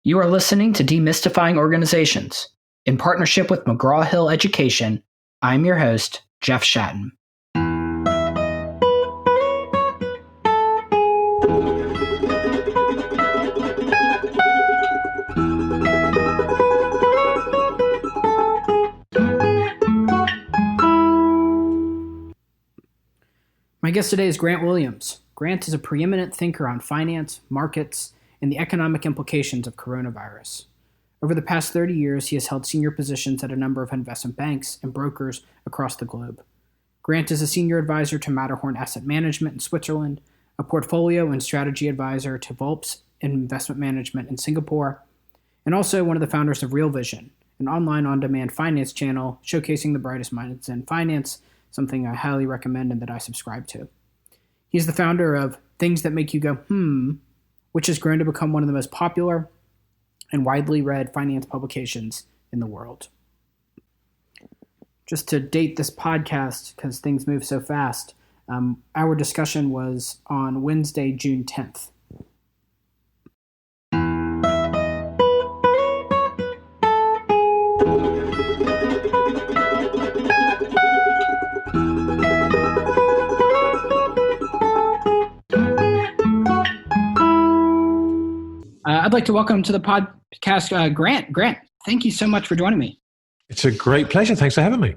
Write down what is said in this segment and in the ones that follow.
You are listening to Demystifying Organizations. In partnership with McGraw-Hill Education, I'm your host, Jeff Shatton. My guest today is Grant Williams. Grant is a preeminent thinker on finance, markets, and the economic implications of coronavirus. Over the past 30 years, he has held senior positions at a number of investment banks and brokers across the globe. Grant is a senior advisor to Matterhorn Asset Management in Switzerland, a portfolio and strategy advisor to Vulpes Investment Management in Singapore, and also one of the founders of Real Vision, an online on-demand finance channel showcasing the brightest minds in finance, something I highly recommend and that I subscribe to. He's the founder of Things That Make You Go, Hmmm, which has grown to become one of the most popular and widely read finance publications in the world. Just to date this podcast, because things move so fast, our discussion was on Wednesday, June 10th. I'd like to welcome to the podcast Grant. Grant, thank you so much for joining me. It's a great pleasure. Thanks for having me.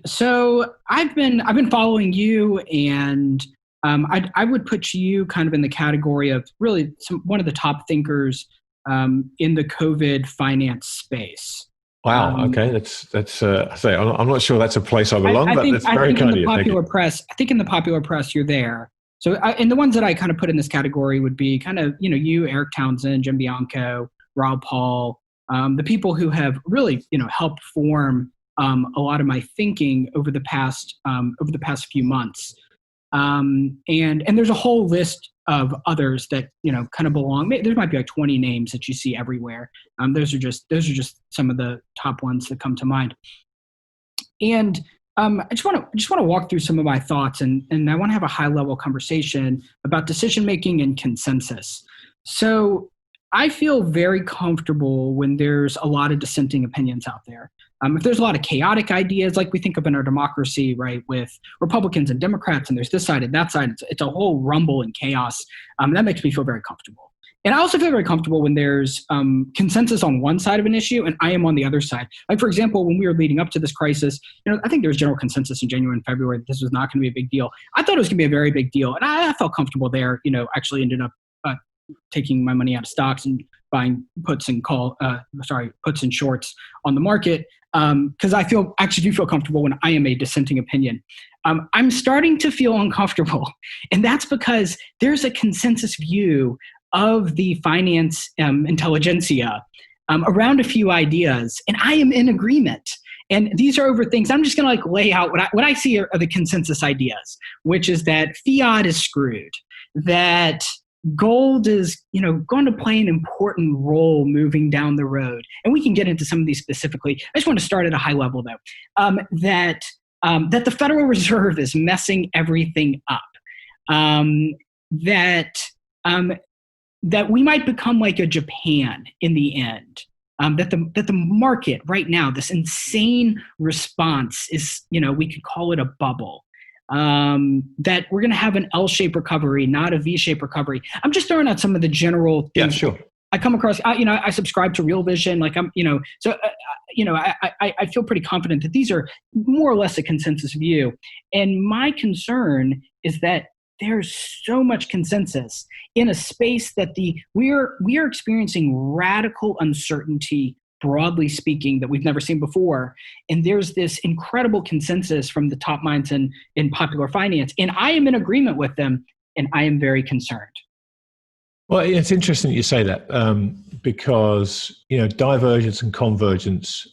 So I've been following you, and I would put you kind of in the category of really one of the top thinkers in the COVID finance space. Wow. Okay, that's. I'm not sure that's a place I belong, but that's very kind of you. I think in the popular press, you're there. So, and the ones that I kind of put in this category would be kind of, you, Eric Townsend, Jim Bianco, Rob Paul, the people who have really, helped form a lot of my thinking over the past few months. And there's a whole list of others that, kind of belong. There might be like 20 names that you see everywhere. Those are just some of the top ones that come to mind. And I just want to walk through some of my thoughts, and I want to have a high level conversation about decision making and consensus. So I feel very comfortable when there's a lot of dissenting opinions out there. If there's a lot of chaotic ideas, like we think of in our democracy, right, with Republicans and Democrats, and there's this side and that side, it's a whole rumble and chaos. That makes me feel very comfortable. And I also feel very comfortable when there's consensus on one side of an issue and I am on the other side. Like, for example, when we were leading up to this crisis, I think there was general consensus in January and February that this was not going to be a big deal. I thought it was going to be a very big deal. And I felt comfortable there, actually ended up taking my money out of stocks and buying puts and shorts on the market because I actually do feel comfortable when I am a dissenting opinion. I'm starting to feel uncomfortable. And that's because there's a consensus view of the finance intelligentsia around a few ideas, and I am in agreement. And these are over things. I'm just going to lay out what I see are the consensus ideas, which is that fiat is screwed, that gold is going to play an important role moving down the road, and we can get into some of these specifically. I just want to start at a high level though, that the Federal Reserve is messing everything up, that we might become like a Japan in the end, that the market right now, this insane response is, we could call it a bubble, that we're going to have an L-shaped recovery, not a V-shaped recovery. I'm just throwing out some of the general things. Yeah, sure. I come across, I subscribe to Real Vision, I feel pretty confident that these are more or less a consensus view. And my concern is that there's so much consensus in a space that we are experiencing radical uncertainty, broadly speaking, that we've never seen before. And there's this incredible consensus from the top minds in popular finance. And I am in agreement with them, and I am very concerned. Well, it's interesting that you say that because, divergence and convergence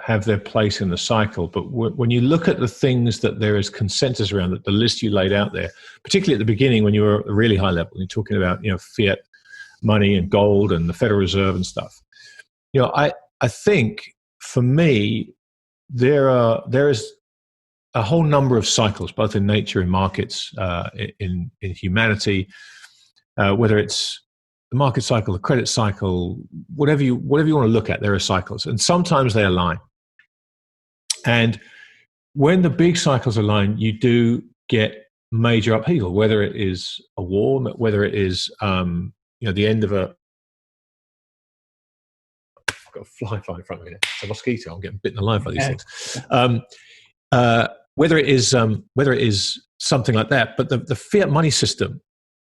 have their place in the cycle. But when you look at the things that there is consensus around, that the list you laid out there, particularly at the beginning when you were at a really high level, you're talking about, fiat money and gold and the Federal Reserve and stuff. I think for me, there is a whole number of cycles, both in nature and markets, in humanity, whether it's the market cycle, the credit cycle, whatever you want to look at, there are cycles, and sometimes they align. And when the big cycles align, you do get major upheaval, whether it is a war, whether it is the end of a. I've got a fly in front of me. It's a mosquito. I'm getting bitten alive by these things. Whether it is something like that, but the fiat money system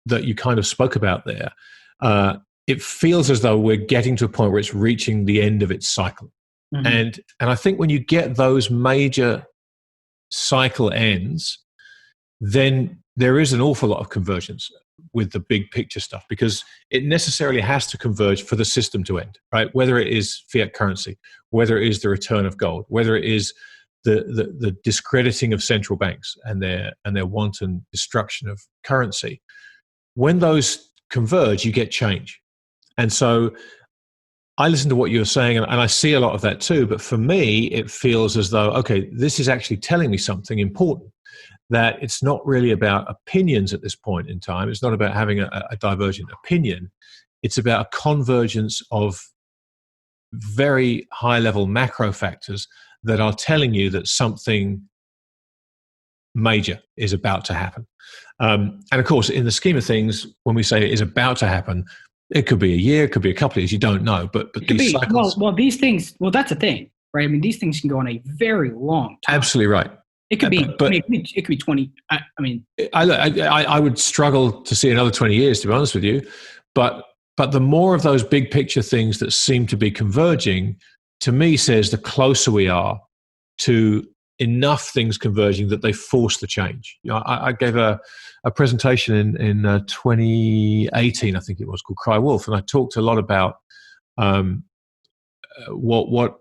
that you kind of spoke about there, it feels as though we're getting to a point where it's reaching the end of its cycle. Mm-hmm. And I think when you get those major cycle ends, then there is an awful lot of convergence with the big picture stuff, because it necessarily has to converge for the system to end, right? Whether it is fiat currency, whether it is the return of gold, whether it is the discrediting of central banks and their wanton destruction of currency. When those converge, you get change. And so I listen to what you're saying, and I see a lot of that too. But for me, it feels as though, okay, this is actually telling me something important, that it's not really about opinions at this point in time. It's not about having a divergent opinion. It's about a convergence of very high-level macro factors that are telling you that something major is about to happen. And of course, in the scheme of things, when we say it is about to happen, it could be a year, it could be a couple of years, you don't know. But these cycles... Well, these things, that's a thing, right? I mean, these things can go on a very long time. Absolutely right. It could be, it could be 20. I would struggle to see another 20 years, to be honest with you. But the more of those big picture things that seem to be converging, to me, says the closer we are to enough things converging that they force the change. I gave a presentation in 2018, I think it was, called Cry Wolf, and I talked a lot about what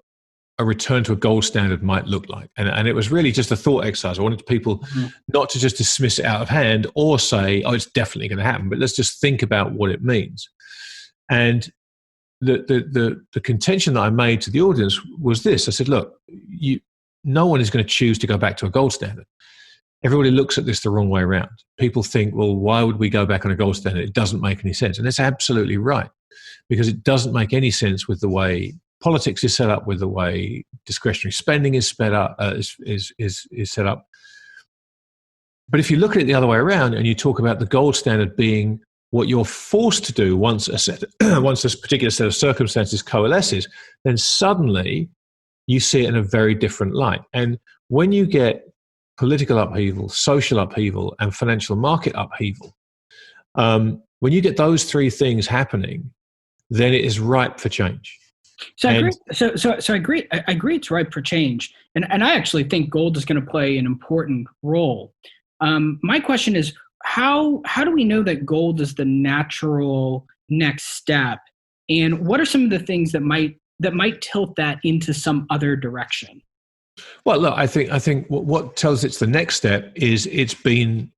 a return to a gold standard might look like. And it was really just a thought exercise. I wanted people not to just dismiss it out of hand or say, oh, it's definitely going to happen, but let's just think about what it means. And the contention that I made to the audience was this. I said, look, no one is going to choose to go back to a gold standard. Everybody looks at this the wrong way around. People think, well, why would we go back on a gold standard? It doesn't make any sense. And that's absolutely right, because it doesn't make any sense with the way politics is set up, with the way discretionary spending is set up. But if you look at it the other way around and you talk about the gold standard being what you're forced to do once this particular set of circumstances coalesces, then suddenly you see it in a very different light. And when you get political upheaval, social upheaval, and financial market upheaval, when you get those three things happening, then it is ripe for change. So I agree. So I agree. I agree it's ripe for change, and I actually think gold is going to play an important role. My question is, how do we know that gold is the natural next step, and what are some of the things that might tilt that into some other direction? Well, look, I think what tells it's the next step is it's been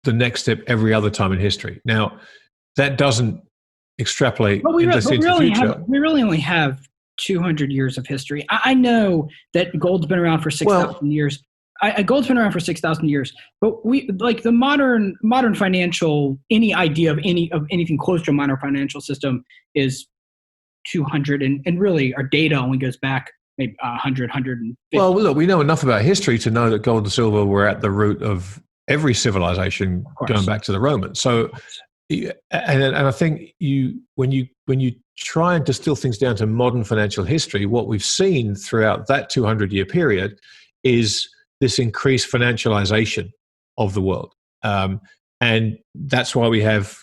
the next step every other time in history. Now, that doesn't extrapolate into the future. We really only have 200 years of history. I know that gold's been around for 6,000 years. Gold's been around for 6,000 years, but we like the modern financial. Any idea of anything close to a modern financial system is 200, and really our data only goes back maybe 100, 150. Well, look, we know enough about history to know that gold and silver were at the root of every civilization going back to the Romans. So, and I think when you try and distill things down to modern financial history, what we've seen throughout that 200-year period is this increased financialization of the world, and that's why we have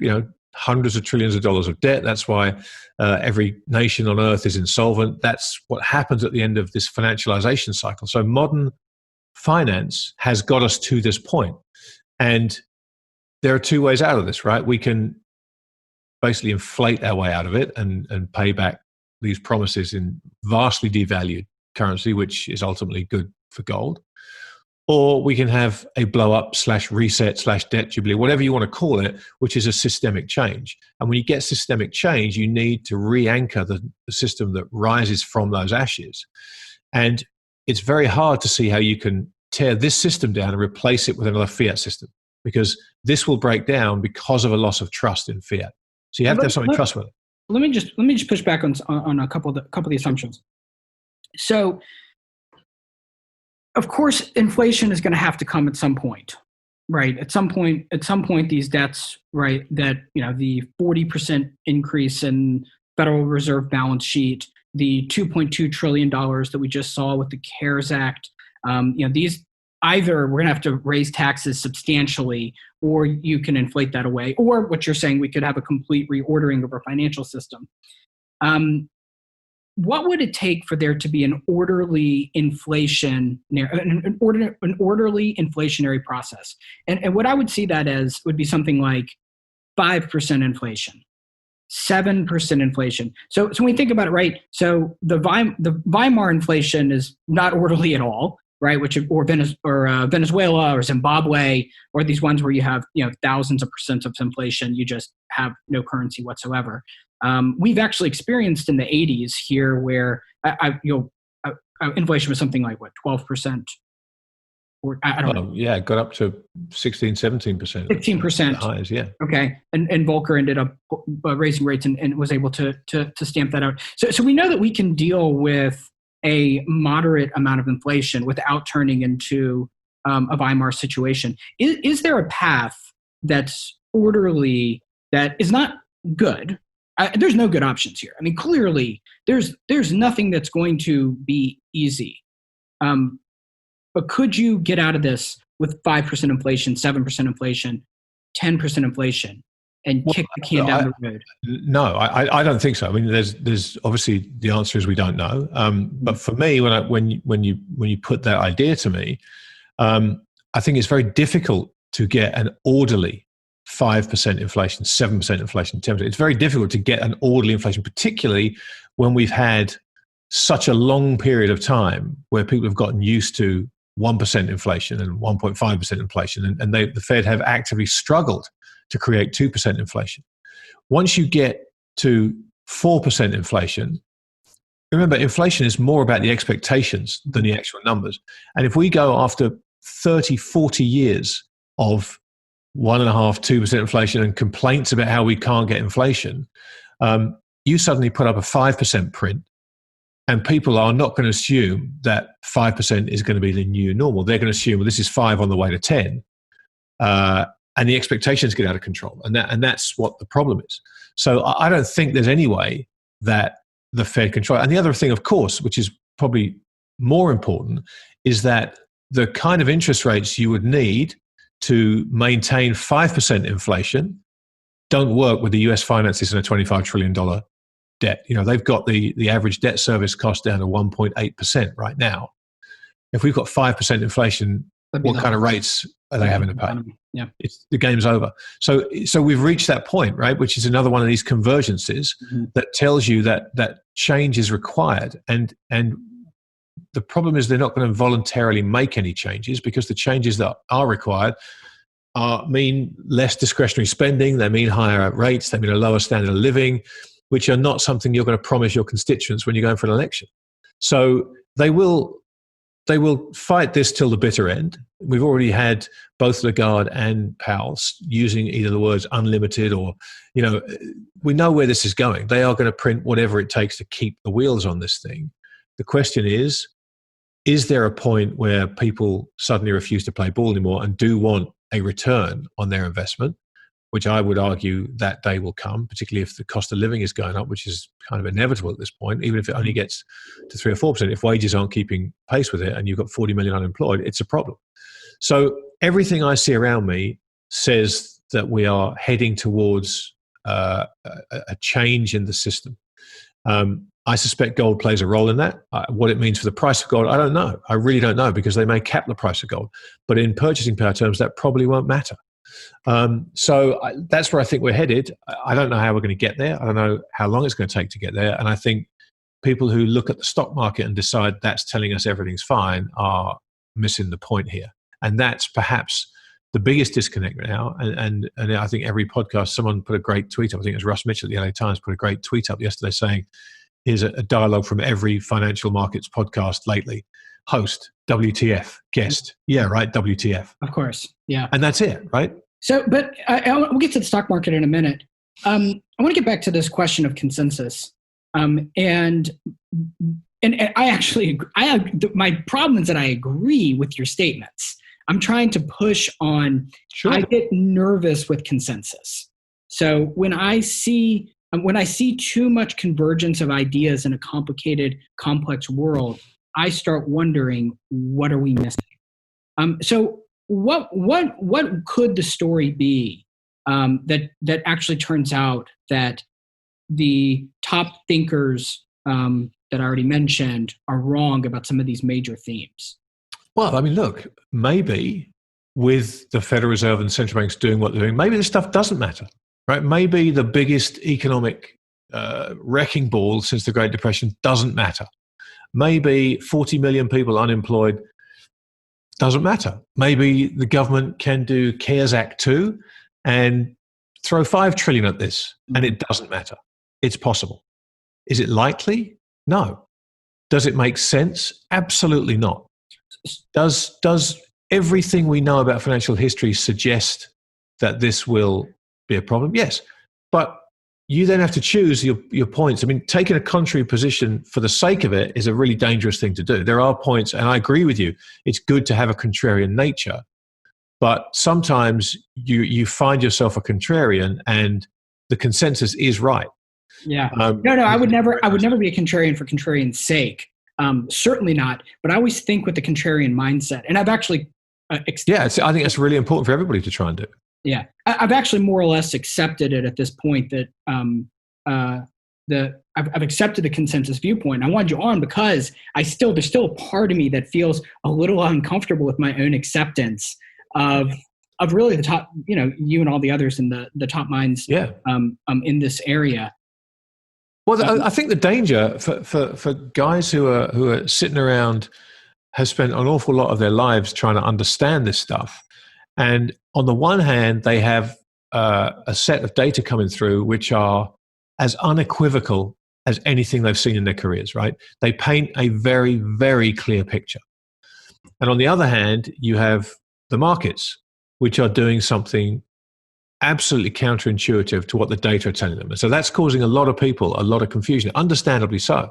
hundreds of trillions of dollars of debt. That's why every nation on earth is insolvent. That's what happens at the end of this financialization cycle. So modern finance has got us to this point. And there are two ways out of this, right? We can basically inflate our way out of it and pay back these promises in vastly devalued currency, which is ultimately good for gold. Or we can have a blow up / reset / debt jubilee, whatever you want to call it, which is a systemic change. And when you get systemic change, you need to re-anchor the system that rises from those ashes. And it's very hard to see how you can tear this system down and replace it with another fiat system, because this will break down because of a loss of trust in fiat. So you have to have something trustworthy. Let me just push back on a couple of the assumptions. So, of course, inflation is going to have to come at some point, right? At some point, these debts, right? That the 40% increase in Federal Reserve balance sheet, the $2.2 trillion that we just saw with the CARES Act, these either we're going to have to raise taxes substantially, or you can inflate that away, or what you're saying, we could have a complete reordering of our financial system. What would it take for there to be an orderly inflationary process? And what I would see that as would be something like 5% inflation, 7% inflation. So when we think about it, right? So the Weimar inflation is not orderly at all, right? Or Venezuela or Zimbabwe, or these ones where you have thousands of percent of inflation, you just have no currency whatsoever. We've actually experienced in the 80s here where inflation was something like 12%. Or I don't know. Yeah, it got up to 16, 17%. 16%. Highs, yeah. Okay. And Volcker ended up raising rates and was able to stamp that out. So we know that we can deal with a moderate amount of inflation without turning into a Weimar situation. Is there a path that's orderly, that is not good? There's no good options here. I mean, clearly, there's nothing that's going to be easy. But could you get out of this with 5% inflation, 7% inflation, 10% inflation, and kick the can down the road? No, I don't think so. I mean, there's obviously the answer is we don't know. But for me, when you put that idea to me, I think it's very difficult to get an orderly 5% inflation, 7% inflation, 10%. It's very difficult to get an orderly inflation, particularly when we've had such a long period of time where people have gotten used to 1% inflation and 1.5% inflation, and the Fed have actively struggled to create 2% inflation. Once you get to 4% inflation, remember, inflation is more about the expectations than the actual numbers. And if we go after 30, 40 years of 1.5%, 2% inflation and complaints about how we can't get inflation, you suddenly put up a 5% print, and people are not going to assume that 5% is going to be the new normal. They're going to assume, well, this is 5 on the way to 10. And the expectations get out of control. And that's what the problem is. So I don't think there's any way that the Fed control. And the other thing, of course, which is probably more important, is that the kind of interest rates you would need to maintain 5% inflation don't work with the US finances in a $25 trillion debt. They've got the average debt service cost down to 1.8% right now. If we've got 5% inflation, what kind of rates are they having to pay? Yeah, the game's over. So we've reached that point, right? Which is another one of these convergences that tells you that change is required. And the problem is they're not going to voluntarily make any changes, because the changes that are required mean less discretionary spending. They mean higher rates. They mean a lower standard of living, which are not something you're going to promise your constituents when you're going for an election. So they will fight this till the bitter end. We've already had both Lagarde and Powell using either the words unlimited or, we know where this is going. They are going to print whatever it takes to keep the wheels on this thing. The question is there a point where people suddenly refuse to play ball anymore and do want a return on their investment, which I would argue that day will come, particularly if the cost of living is going up, which is kind of inevitable at this point, even if it only gets to 3 or 4%. If wages aren't keeping pace with it and you've got 40 million unemployed, it's a problem. So everything I see around me says that we are heading towards a change in the system. I suspect gold plays a role in that. What it means for the price of gold, I don't know. I really don't know, because they may cap the price of gold. But in purchasing power terms, that probably won't matter. So that's where I think we're headed. I don't know how we're going to get there. I don't know how long it's going to take to get there. And I think people who look at the stock market and decide that's telling us everything's fine are missing the point here. And that's perhaps the biggest disconnect now. And I think every podcast, someone put a great tweet up. I think it was Russ Mitchell at the LA Times put a great tweet up yesterday saying, here's a dialogue from every financial markets podcast lately. Host, WTF, guest. Yeah, right, WTF. Of course, yeah. And that's it, right? So, but we'll get to the stock market in a minute. I want to get back to this question of consensus. And I actually, my problem is that I agree with your statements. I'm trying to push on, Sure. I get nervous with consensus. So when I see too much convergence of ideas in a complicated, complex world, I start wondering, what are we missing? So what could the story be that actually turns out that the top thinkers that I already mentioned are wrong about some of these major themes? Well, I mean, look, maybe with the Federal Reserve and central banks doing what they're doing, maybe this stuff doesn't matter, right? Maybe the biggest economic wrecking ball since the Great Depression doesn't matter. Maybe 40 million people unemployed doesn't matter. Maybe the government can do CARES Act 2 and throw 5 trillion at this, and it doesn't matter. It's possible. Is it likely? No. Does it make sense? Absolutely not. Does everything we know about financial history suggest that this will be a problem? Yes. But you then have to choose your points. I mean, taking a contrary position for the sake of it is a really dangerous thing to do. There are points, and I agree with you, it's good to have a contrarian nature. But sometimes you find yourself a contrarian and the consensus is right. Yeah. No, I would never be a contrarian for contrarian's sake. Certainly not. But I always think with the contrarian mindset. And I've actually... I think that's really important for everybody to try and do. Yeah. I've actually more or less accepted it at this point that I've accepted the consensus viewpoint. I wanted you on because there's still a part of me that feels a little uncomfortable with my own acceptance of really the top, you and all the others in the top minds in this area. Well, I think the danger for guys who are sitting around have spent an awful lot of their lives trying to understand this stuff. And on the one hand, they have a set of data coming through which are as unequivocal as anything they've seen in their careers, right? They paint a very, very clear picture. And on the other hand, you have the markets, which are doing something absolutely counterintuitive to what the data are telling them. And so that's causing a lot of people a lot of confusion, understandably so.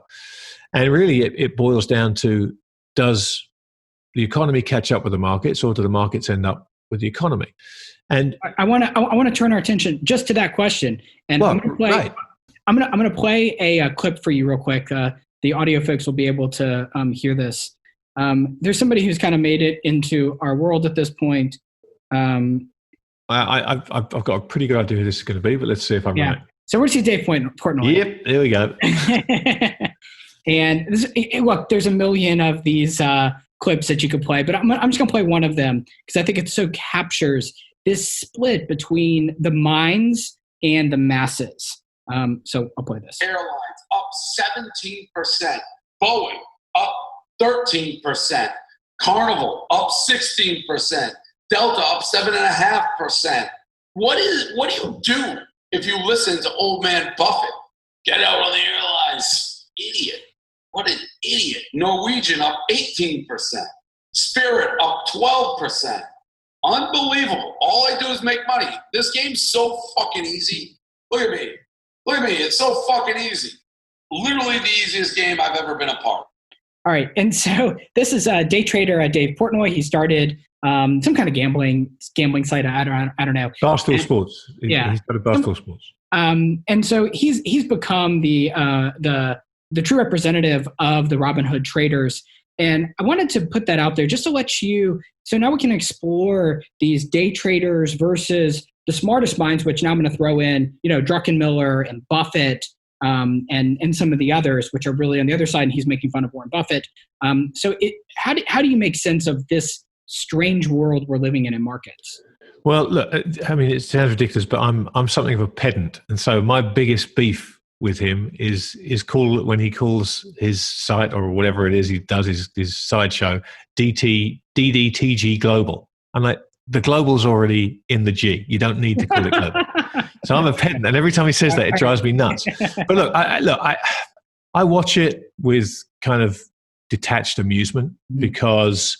And really, it boils down to, does the economy catch up with the markets, or do the markets end up with the economy? And I want to turn our attention just to that question. And I'm going to play a clip for you real quick. The audio folks will be able to hear this. There's somebody who's kind of made it into our world at this point. I've got a pretty good idea who this is going to be, but let's see if I'm right. So we're seeing Dave Portnoy. Yep, there we go. And look, there's a million of these clips that you could play, but I'm just going to play one of them because I think it so captures this split between the minds and the masses. So I'll play this. Airlines up 17%. Boeing up 13%. Carnival up 16%. Delta up 7.5%. What do you do if you listen to old man Buffett? Get out on the airlines. Idiot. What an idiot. Norwegian up 18%. Spirit up 12%. Unbelievable. All I do is make money. This game's so fucking easy. Look at me. It's so fucking easy. Literally the easiest game I've ever been a part of. All right. And so this is day trader Dave Portnoy. He started some kind of gambling site. I don't know. Barstool Sports. He's got a Barstool Sports. And so he's become the true representative of the Robinhood traders. And I wanted to put that out there just to let you, so now we can explore these day traders versus the smartest minds, which now I'm going to throw in, Druckenmiller and Buffett, and some of the others, which are really on the other side, and he's making fun of Warren Buffett. So how do you make sense of this strange world we're living in markets? Well, look, I mean, it sounds ridiculous, but I'm something of a pedant. And so my biggest beef with him is cool when he calls his site, or whatever it is he does, his sideshow, DDTG Global. I'm like, the global's already in the G. You don't need to call it global. So I'm a pedant, and every time he says that, it drives me nuts. But look, I watch it with kind of detached amusement because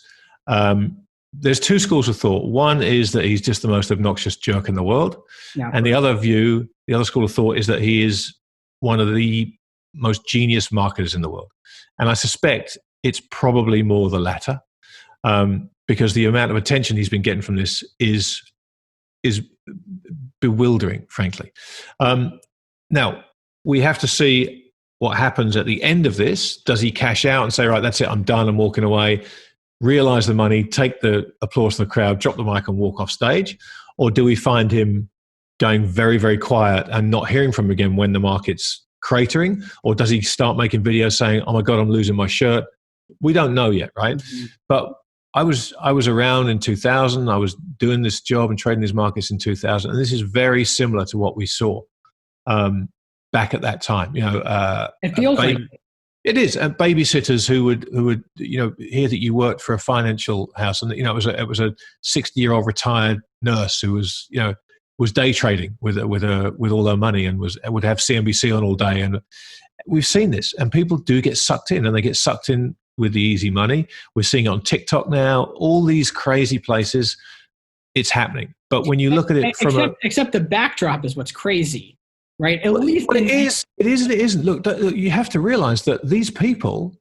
there's two schools of thought. One is that he's just the most obnoxious jerk in the world. Yeah, and the other view The other school of thought is that he is one of the most genius marketers in the world. And I suspect it's probably more the latter, because the amount of attention he's been getting from this is bewildering, frankly. Now, we have to see what happens at the end of this. Does he cash out and say, right, that's it, I'm done, I'm walking away, realize the money, take the applause from the crowd, drop the mic and walk off stage? Or do we find him going very, very quiet and not hearing from him again when the market's cratering? Or does he start making videos saying, oh my God, I'm losing my shirt? We don't know yet, right? Mm-hmm. But I was around in 2000. I was doing this job and trading these markets in 2000. And this is very similar to what we saw back at that time. It feels like it is. And babysitters who would hear that you worked for a financial house, and it was a 60-year-old retired nurse who was day trading with all her money and would have CNBC on all day. And we've seen this, and people do get sucked in, and they get sucked in with the easy money. We're seeing it on TikTok now, all these crazy places. It's happening. But when you look at it except the backdrop is what's crazy, right? At least it is and it isn't. Look, you have to realize that these people,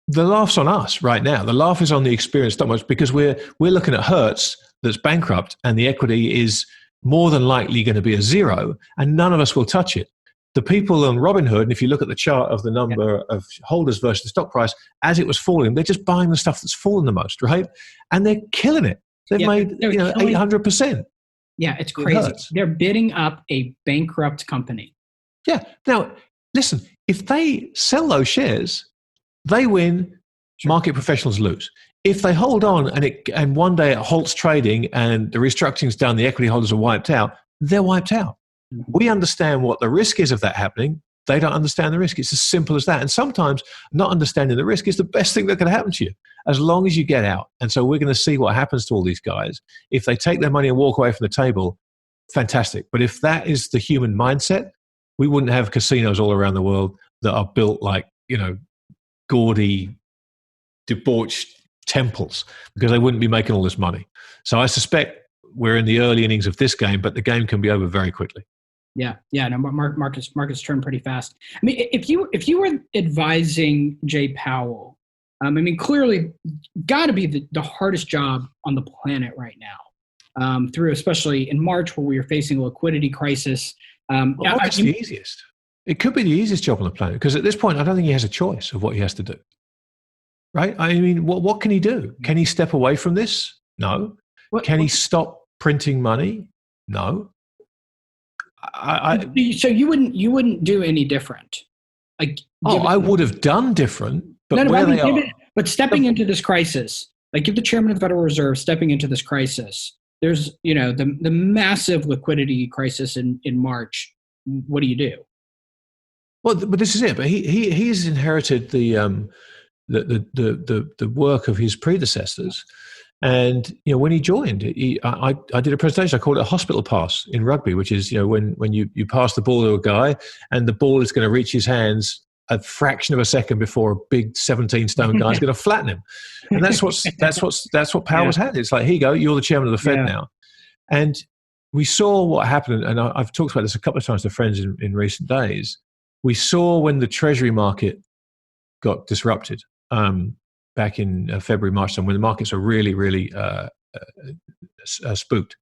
the laugh's on us right now. The laugh is on the experienced stock market, because we're looking at Hertz that's bankrupt and the equity is more than likely going to be a zero, and none of us will touch it. The people on Robinhood, and if you look at the chart of the number of holders versus the stock price, as it was falling, they're just buying the stuff that's fallen the most, right? And they're killing it. They've made 800%. Yeah, it's crazy. They're bidding up a bankrupt company. Yeah. Now, listen, if they sell those shares, they win, market professionals lose. If they hold on and one day it halts trading and the restructuring's done, the equity holders are wiped out, they're wiped out. We understand what the risk is of that happening. They don't understand the risk. It's as simple as that. And sometimes not understanding the risk is the best thing that can happen to you, as long as you get out. And so we're going to see what happens to all these guys. If they take their money and walk away from the table, fantastic. But if that is the human mindset, we wouldn't have casinos all around the world that are built like, gaudy, debauched temples, because they wouldn't be making all this money. So I suspect we're in the early innings of this game, but the game can be over very quickly. Yeah. No, markets turn pretty fast. I mean, if you were advising Jay Powell, clearly got to be the hardest job on the planet right now. Through especially in March, where we were facing a liquidity crisis. It's the easiest. It could be the easiest job on the planet, because at this point, I don't think he has a choice of what he has to do. Right? I mean, what can he do? Can he step away from this? No. Can he stop printing money? No. So you wouldn't do any different. I would have done different. But but stepping into this crisis, give the chairman of the Federal Reserve stepping into this crisis. There's the massive liquidity crisis in March. What do you do? Well, but this is it. But he's inherited the work of his predecessors. And when he joined, I did a presentation. I called it a hospital pass in rugby, which is when you pass the ball to a guy and the ball is going to reach his hands a fraction of a second before a big 17-stone guy is going to flatten him. And that's what Powell was had. It's like, here you go, you're the chairman of the Fed now. And we saw what happened, and I've talked about this a couple of times to friends in recent days. We saw when the Treasury market got disrupted. Back in February, March time, when the markets are really, really spooked.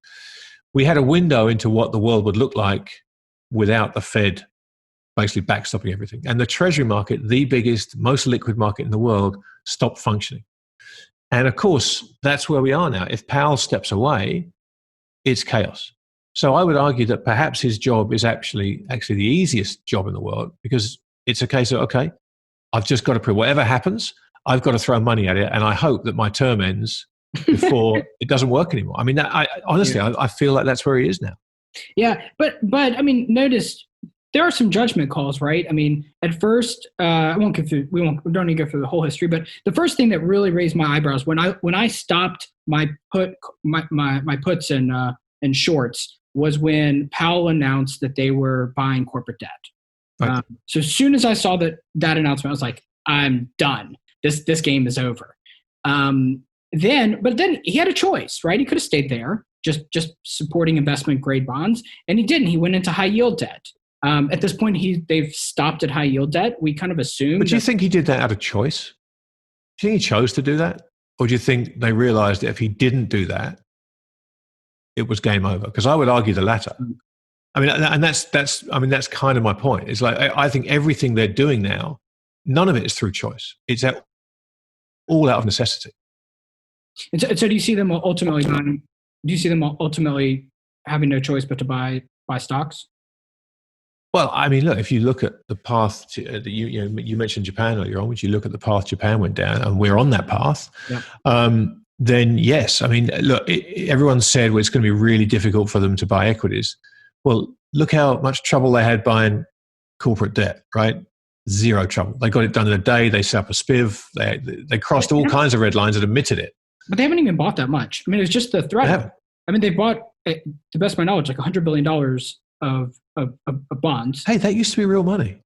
We had a window into what the world would look like without the Fed basically backstopping everything. And the Treasury market, the biggest, most liquid market in the world, stopped functioning. And of course, that's where we are now. If Powell steps away, it's chaos. So I would argue that perhaps his job is actually the easiest job in the world, because it's a case of, okay, I've just got to prove whatever happens, I've got to throw money at it, and I hope that my term ends before it doesn't work anymore. I mean, honestly, I feel like that's where he is now. Yeah, but notice there are some judgment calls, right? I mean, at first, I won't go through. We don't need to go through the whole history, but the first thing that really raised my eyebrows when I stopped my puts and shorts was when Powell announced that they were buying corporate debt. Right. So as soon as I saw that announcement, I was like, I'm done. This game is over. Then he had a choice, right? He could have stayed there just supporting investment grade bonds, and he didn't. He went into high yield debt. At this point, they've stopped at high yield debt. We kind of assume. But do you think he did that out of choice? Do you think he chose to do that, or do you think they realized that if he didn't do that, it was game over? Because I would argue the latter. I mean, and that's kind of my point. It's like I think everything they're doing now, none of it is through choice. It's all out of necessity. And so do you see them ultimately buying? Do you see them ultimately having no choice but to buy stocks? Well, I mean, look, if you look at the path you mentioned Japan earlier on, which you look at the path Japan went down, and we're on that path. Yeah. Then yes, I mean, look, everyone said, well, it's going to be really difficult for them to buy equities. Well, look how much trouble they had buying corporate debt, right? Zero trouble. They got it done in a day. They set up a SPIV. They crossed all kinds of red lines and admitted it. But they haven't even bought that much. I mean, it was just the threat. I mean, they bought, to the best of my knowledge, like $100 billion of bonds. Hey, that used to be real money.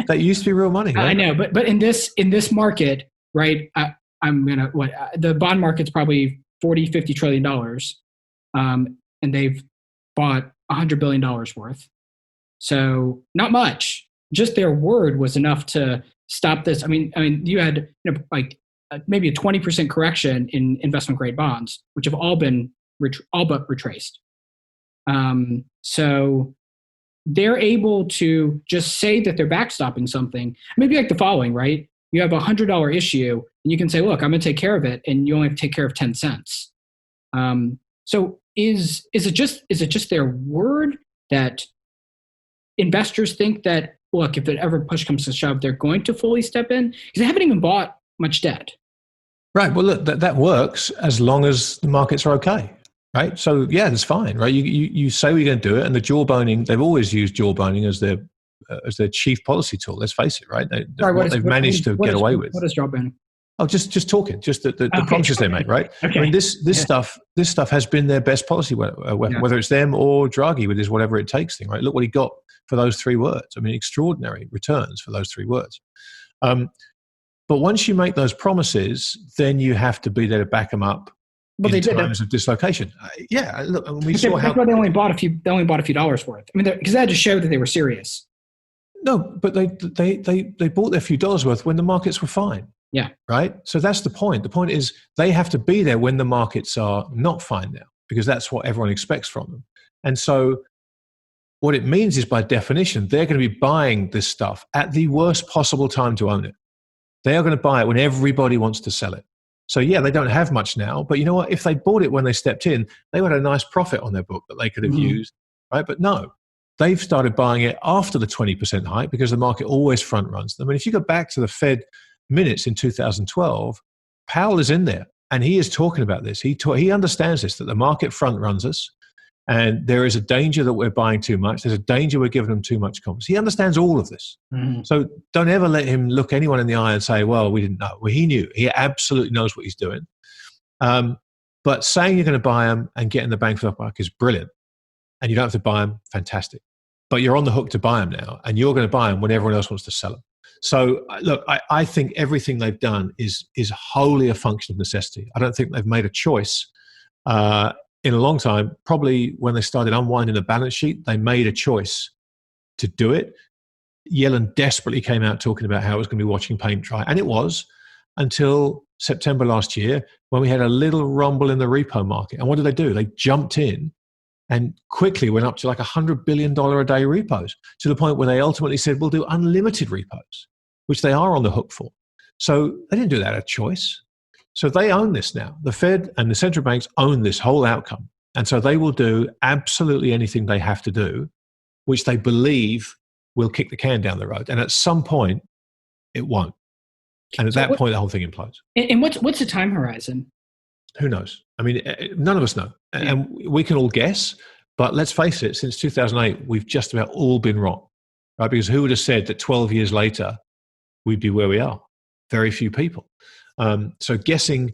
That used to be real money. Right? I know, but in this market, right? The bond market's probably $40-50 trillion, and they've bought $100 billion worth. So not much. Just their word was enough to stop this. I mean, you had maybe a 20% correction in investment grade bonds, which have all been all but retraced. So they're able to just say that they're backstopping something. Maybe like the following, right? You have a $100 issue, and you can say, "Look, I'm going to take care of it," and you only have to take care of 10 cents. So is it just their word that investors think that, look, if it ever push comes to shove, they're going to fully step in? Because they haven't even bought much debt. Right. Well, look, that works as long as the markets are okay. Right. So yeah, that's fine. Right. You say you're going to do it, and the jawboning, they've always used jawboning as their chief policy tool. Let's face it. Right. They've managed to get away with. What is jawboning? Oh, just talking, just the promises they make, right? Okay. I mean, this stuff has been their best policy weapon, whether it's them or Draghi with his whatever it takes thing, right? Look what he got for those 3 words. I mean, extraordinary returns for those 3 words. But once you make those promises, then you have to be there to back them up in times of dislocation. Yeah, look, we saw how they only bought a few dollars worth. I mean, because they had to show that they were serious. No, but they bought their few dollars worth when the markets were fine. Yeah. Right. So that's the point. The point is they have to be there when the markets are not fine now, because that's what everyone expects from them. And so what it means is, by definition, they're going to be buying this stuff at the worst possible time to own it. They are going to buy it when everybody wants to sell it. So yeah, they don't have much now, but you know what? If they bought it when they stepped in, they would have a nice profit on their book that they could have used, right? But no, they've started buying it after the 20% hike because the market always front runs them. And if you go back to the Fed minutes in 2012, Powell is in there and he is talking about this. He understands this, that the market front runs us and there is a danger that we're buying too much. There's a danger we're giving them too much confidence. He understands all of this. So don't ever let him look anyone in the eye and say, well, we didn't know. Well, he knew. He absolutely knows what he's doing. But saying you're going to buy them and getting the bang for the buck is brilliant. And you don't have to buy them, fantastic. But you're on the hook to buy them now, and you're going to buy them when everyone else wants to sell them. So look, I think everything they've done is wholly a function of necessity. I don't think they've made a choice in a long time. Probably when they started unwinding the balance sheet, they made a choice to do it. Yellen desperately came out talking about how it was going to be watching paint dry. And it was, until September last year, when we had a little rumble in the repo market. And what did they do? They jumped in and quickly went up to like $100 billion a day repos, to the point where they ultimately said, we'll do unlimited repos, which they are on the hook for. So they didn't do that out of choice. So they own this now. The Fed and the central banks own this whole outcome. And so they will do absolutely anything they have to do, which they believe will kick the can down the road. And at some point, it won't. And at that point, the whole thing implodes. And what's the time horizon? Who knows? I mean, none of us know. And we can all guess. But let's face it, since 2008, we've just about all been wrong. Right? Because who would have said that 12 years later, we'd be where we are? Very few people. So guessing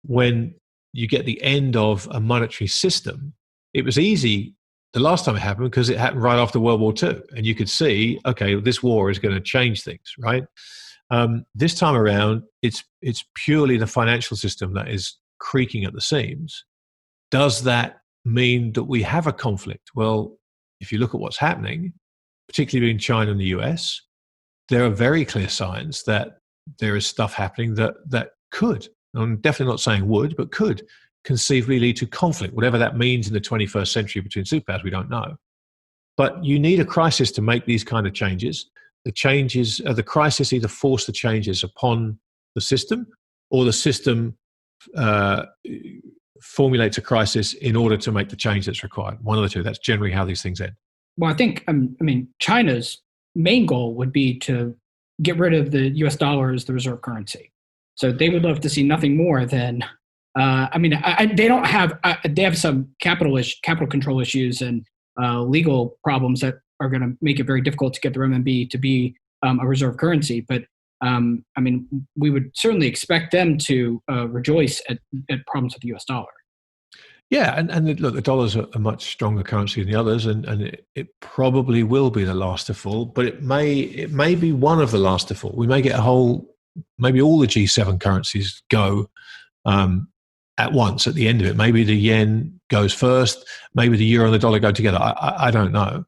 when you get the end of a monetary system, it was easy the last time it happened because it happened right after World War II. And you could see, okay, this war is going to change things, right? This time around, it's purely the financial system that is creaking at the seams. Does that mean that we have a conflict? Well, if you look at what's happening, particularly in China and the US, there are very clear signs that there is stuff happening that could, I'm definitely not saying would, but could conceivably lead to conflict. Whatever that means in the 21st century between superpowers, we don't know. But you need a crisis to make these kind of changes. The crisis either force the changes upon the system, or the system formulates a crisis in order to make the change that's required. One of the two. That's generally how these things end. Well, I think, China's main goal would be to get rid of the US dollar as the reserve currency. So they would love to see nothing more than, they don't have, they have some capital control issues and legal problems that are going to make it very difficult to get the renminbi to be a reserve currency. But we would certainly expect them to rejoice at problems with the US dollar. Yeah, and look, the dollar's a much stronger currency than the others, and it probably will be the last to fall, but it may be one of the last to fall. We may get maybe all the G7 currencies go at once at the end of it. Maybe the yen goes first, maybe the euro and the dollar go together. I don't know.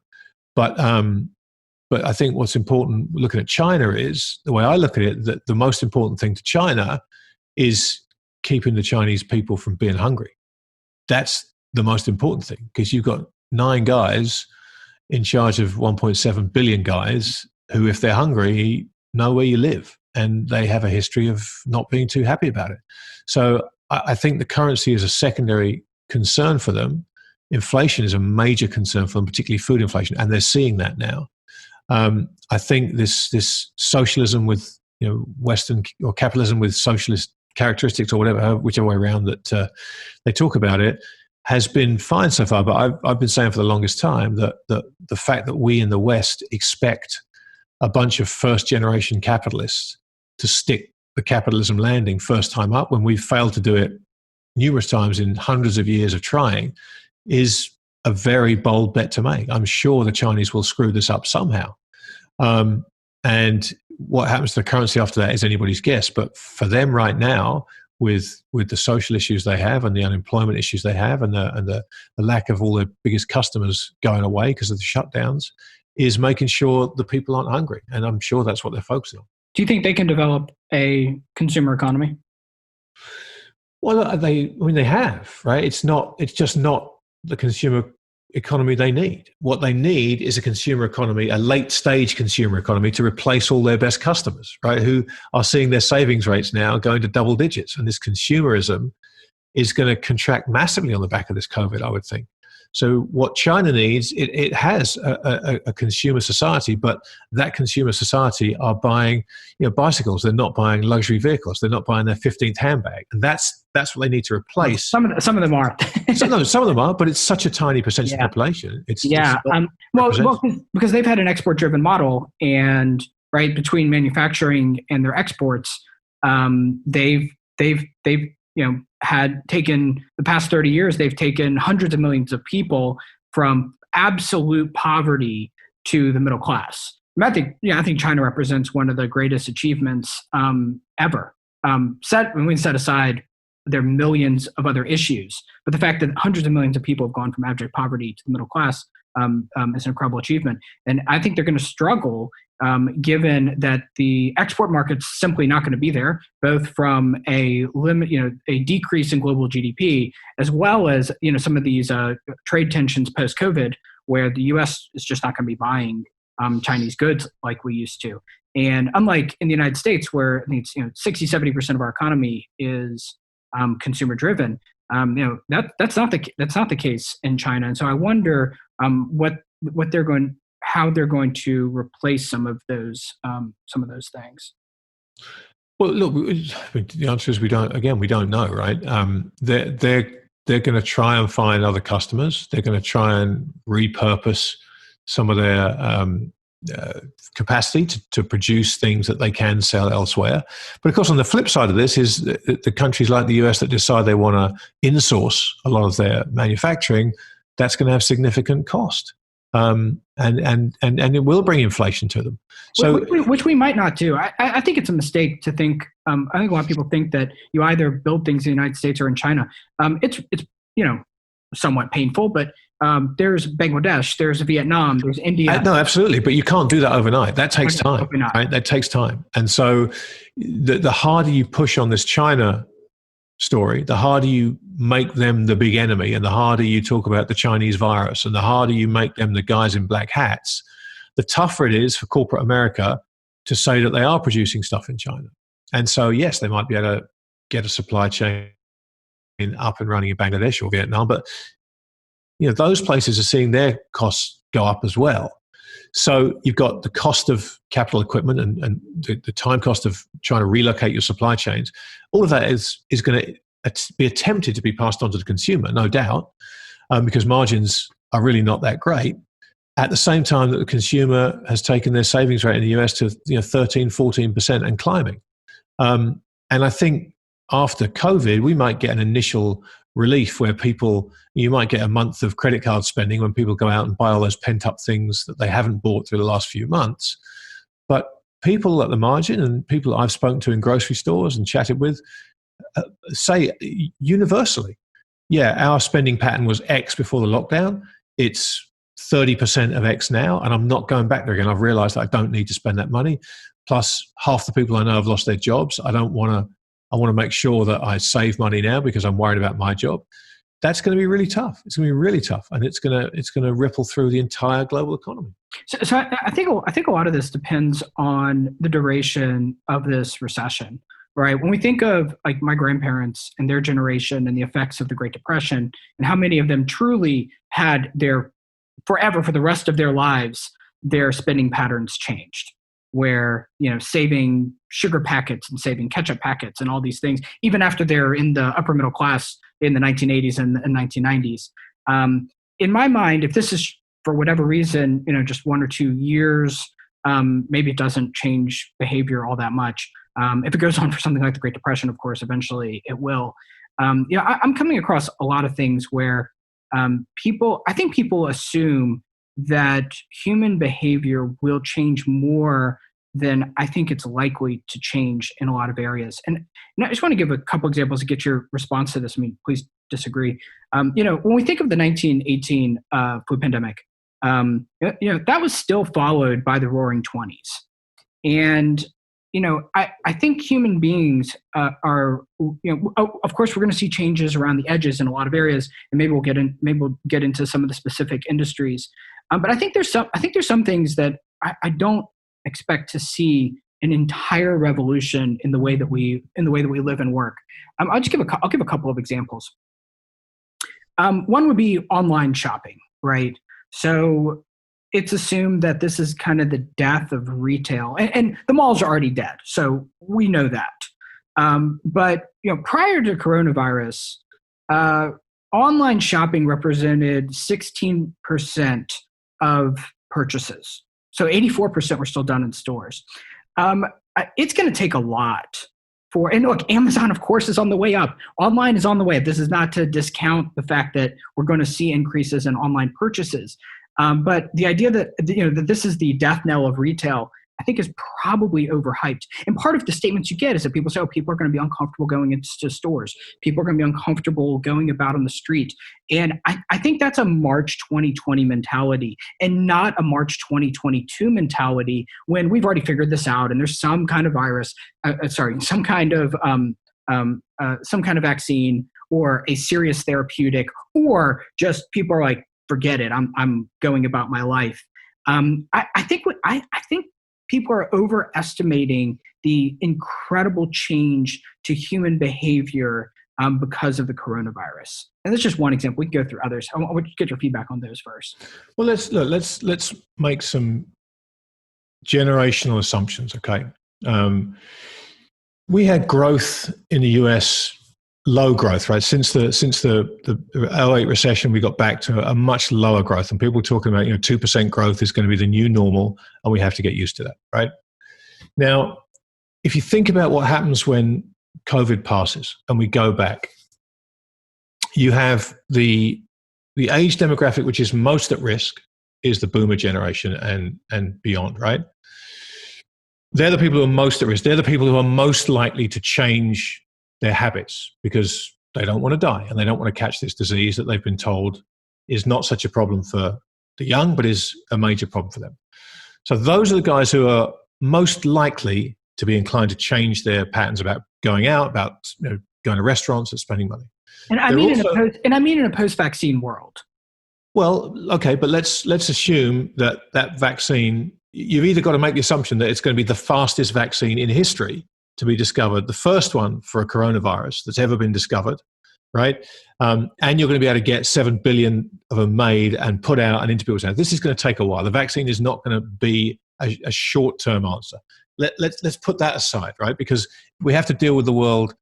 But I think what's important looking at China is, the way I look at it, that the most important thing to China is keeping the Chinese people from being hungry. That's the most important thing, because you've got 9 guys in charge of 1.7 billion guys who, if they're hungry, know where you live, and they have a history of not being too happy about it. So I think the currency is a secondary concern for them. Inflation is a major concern for them, particularly food inflation, and they're seeing that now. I think this socialism with Western, or capitalism with socialist characteristics, or whichever way around that they talk about it, has been fine so far. But I've been saying for the longest time that the fact that we in the West expect a bunch of first generation capitalists to stick the capitalism landing first time up, when we've failed to do it numerous times in hundreds of years of trying, is a very bold bet to make. I'm sure the Chinese will screw this up somehow. And what happens to the currency after that is anybody's guess. But for them right now, with the social issues they have, and the unemployment issues they have, and the lack of all their biggest customers going away because of the shutdowns, is making sure the people aren't hungry. And I'm sure that's what they're focusing on. Do you think they can develop a consumer economy? Well, they have, right? It's just not the consumer economy they need. What they need is a consumer economy, a late stage consumer economy, to replace all their best customers, right? Who are seeing their savings rates now going to double digits. And this consumerism is going to contract massively on the back of this COVID, I would think. So what China needs, it has a consumer society, but that consumer society are buying bicycles. They're not buying luxury vehicles. They're not buying their 15th handbag. And that's what they need to replace. Some of them are. Some of them are, but it's such a tiny percentage of the population. It's because they've had an export-driven model, and between manufacturing and their exports, they've had taken the past 30 years, they've taken hundreds of millions of people from absolute poverty to the middle class. I think China represents one of the greatest achievements ever. When we set aside there are millions of other issues, but the fact that hundreds of millions of people have gone from abject poverty to the middle class is an incredible achievement. And I think they're going to struggle given that the export market's simply not going to be there, both from a decrease in global GDP, as well as some of these trade tensions post-COVID, where the U.S. is just not going to be buying Chinese goods like we used to. And unlike in the United States, where I think it's 60-70% of our economy is consumer driven, that's not the case in China. And so I wonder how they're going to replace some of those things. Well, look, the answer is we don't know, right? They're going to try and find other customers. They're going to try and repurpose some of their capacity to produce things that they can sell elsewhere. But of course, on the flip side of this is the countries like the US that decide they want to insource a lot of their manufacturing. That's going to have significant cost. And it will bring inflation to them. So, which we might not do. I think it's a mistake to think. I think a lot of people think that you either build things in the United States or in China. It's somewhat painful, but there's Bangladesh, there's Vietnam, there's India. No, absolutely. But you can't do that overnight. That takes time, Overnight. right? That takes time. And so the harder you push on this China story, the harder you make them the big enemy, and the harder you talk about the Chinese virus, and the harder you make them the guys in black hats, the tougher it is for corporate America to say that they are producing stuff in China. And so, yes, they might be able to get a supply chain up and running in Bangladesh or Vietnam, but those places are seeing their costs go up as well. So you've got the cost of capital equipment and the time cost of trying to relocate your supply chains. All of that is going to be attempted to be passed on to the consumer, no doubt, because margins are really not that great. At the same time that the consumer has taken their savings rate in the US to 13, 14% and climbing. And I think after COVID, we might get an initial relief where you might get a month of credit card spending when people go out and buy all those pent-up things that they haven't bought through the last few months. But people at the margin and people I've spoken to in grocery stores and chatted with say universally, our spending pattern was X before the lockdown. It's 30% of X now, and I'm not going back there again. I've realized that I don't need to spend that money. Plus, half the people I know have lost their jobs. I want to make sure that I save money now because I'm worried about my job. That's going to be really tough. It's going to be really tough, and it's going to ripple through the entire global economy. So I think a lot of this depends on the duration of this recession, right? When we think of like my grandparents and their generation and the effects of the Great Depression, and how many of them truly had their forever, for the rest of their lives, their spending patterns changed, where, saving sugar packets and saving ketchup packets and all these things, even after they're in the upper middle class in the 1980s and 1990s. In my mind, if this is for whatever reason, just 1 or 2 years, maybe it doesn't change behavior all that much. If it goes on for something like the Great Depression, of course, eventually it will. I'm coming across a lot of things where I think people assume that human behavior will change more than I think it's likely to change in a lot of areas. And I just want to give a couple examples to get your response to this. I mean, please disagree. When we think of the 1918 flu pandemic, that was still followed by the Roaring '20s. And I think human beings are, of course, we're going to see changes around the edges in a lot of areas, and maybe we'll get into some of the specific industries. But I think there's some things that I don't expect to see an entire revolution in the way that we live and work. I'll give a couple of examples. One would be online shopping, right? So it's assumed that this is kind of the death of retail, and the malls are already dead, so we know that. But prior to coronavirus, online shopping represented 16% of purchases, so 84% were still done in stores. It's going to take a lot and look, Amazon, of course, is on the way up. Online is on the way up. This is not to discount the fact that we're going to see increases in online purchases. But the idea that that this is the death knell of retail, I think, is probably overhyped. And part of the statements you get is that people say, people are going to be uncomfortable going into stores. People are going to be uncomfortable going about on the street. And I think that's a March 2020 mentality and not a March 2022 mentality when we've already figured this out and there's some kind of some kind of vaccine or a serious therapeutic, or just people are like, forget it, I'm going about my life. I think people are overestimating the incredible change to human behavior because of the coronavirus. And that's just one example. We can go through others. I want to get your feedback on those first. Well, let's make some generational assumptions. Okay, we had growth in the US. Low growth, right? Since the 08 recession, we got back to a much lower growth, and people talking about 2% growth is going to be the new normal, and we have to get used to that, right? Now, if you think about what happens when COVID passes and we go back, you have the age demographic which is most at risk is the boomer generation and beyond, right? They're the people who are most at risk. They're the people who are most likely to change their habits because They don't want to die, and they don't want to catch this disease that they've been told is not such a problem for the young, but is a major problem for them. So those are the guys who are most likely to be inclined to change their patterns about going out, about going to restaurants and spending money. And I mean in a post-vaccine world. Well, okay, but let's assume that vaccine, you've either got to make the assumption that it's going to be the fastest vaccine in history to be discovered, the first one for a coronavirus that's ever been discovered, right? And you're going to be able to get 7 billion of them made and put out and into people's hands. This is going to take a while. The vaccine is not going to be a short-term answer. Let's put that aside, right? Because we have to deal with the world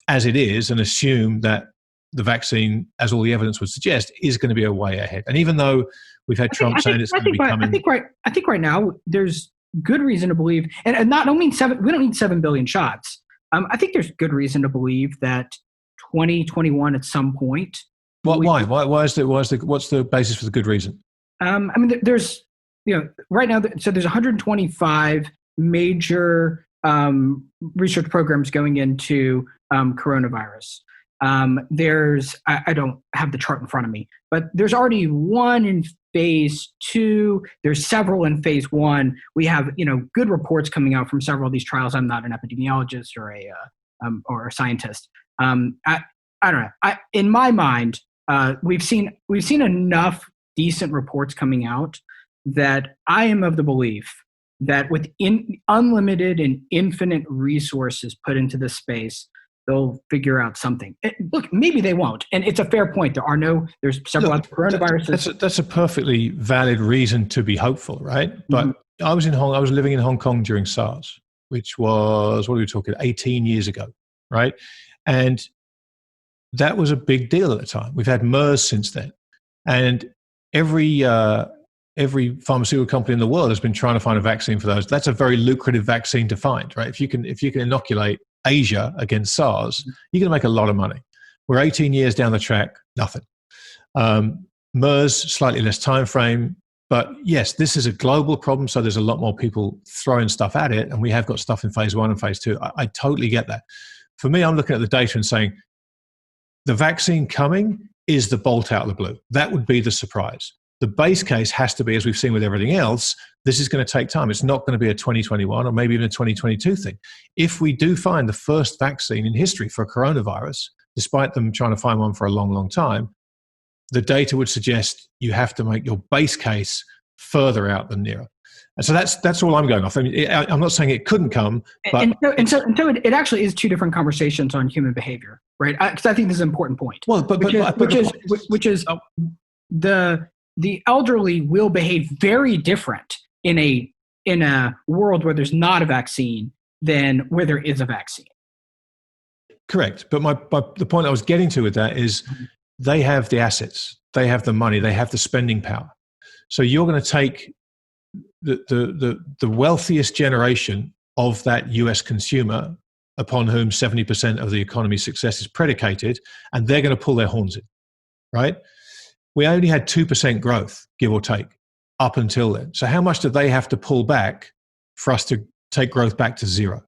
as it is and assume that the vaccine, as all the evidence would suggest, is going to be a way ahead. And even though we've had Trump saying it's going to be coming, I think right now there's good reason to believe, and not only we don't need 7 billion shots. I think there's good reason to believe that 2021 at some point. Why? What's the basis for the good reason? I mean, there's right now. So there's 125 major research programs going into coronavirus. There's I don't have the chart in front of me, but there's already one in phase 2. There's several in phase 1. We have good reports coming out from several of these trials. I'm not an epidemiologist or a scientist. I don't know. In my mind, we've seen enough decent reports coming out that I am of the belief that with unlimited and infinite resources put into this space, they'll figure out something. Look, maybe they won't. And it's a fair point. There's several other coronaviruses. That's a perfectly valid reason to be hopeful, right? But I was living in Hong Kong during SARS, which was, what are we talking, 18 years ago, right? And that was a big deal at the time. We've had MERS since then. And every pharmaceutical company in the world has been trying to find a vaccine for those. That's a very lucrative vaccine to find, right? If you can inoculate Asia against SARS, you're going to make a lot of money. We're 18 years down the track, nothing. MERS, slightly less time frame, but yes, this is a global problem, so there's a lot more people throwing stuff at it, and we have got stuff in phase 1 and phase 2. I totally get that. For me, I'm looking at the data and saying, the vaccine coming is the bolt out of the blue. That would be the surprise. The base case has to be, as we've seen with everything else, this is going to take time. It's not going to be a 2021 or maybe even a 2022 thing. If we do find the first vaccine in history for a coronavirus, despite them trying to find one for a long, long time, the data would suggest you have to make your base case further out than nearer. And so that's all I'm going off. I mean, I'm not saying it couldn't come, but so it actually is two different conversations on human behavior, right? Because I think this is an important point. Well, which is the elderly will behave very different in a world where there's not a vaccine than where there is a vaccine. Correct. But the point I was getting to with that is they have the assets, they have the money, they have the spending power. So you're going to take the wealthiest generation of that US consumer upon whom 70% of the economy's success is predicated, and they're going to pull their horns in, right? We only had 2% growth, give or take, up until then. So how much do they have to pull back for us to take growth back to zero?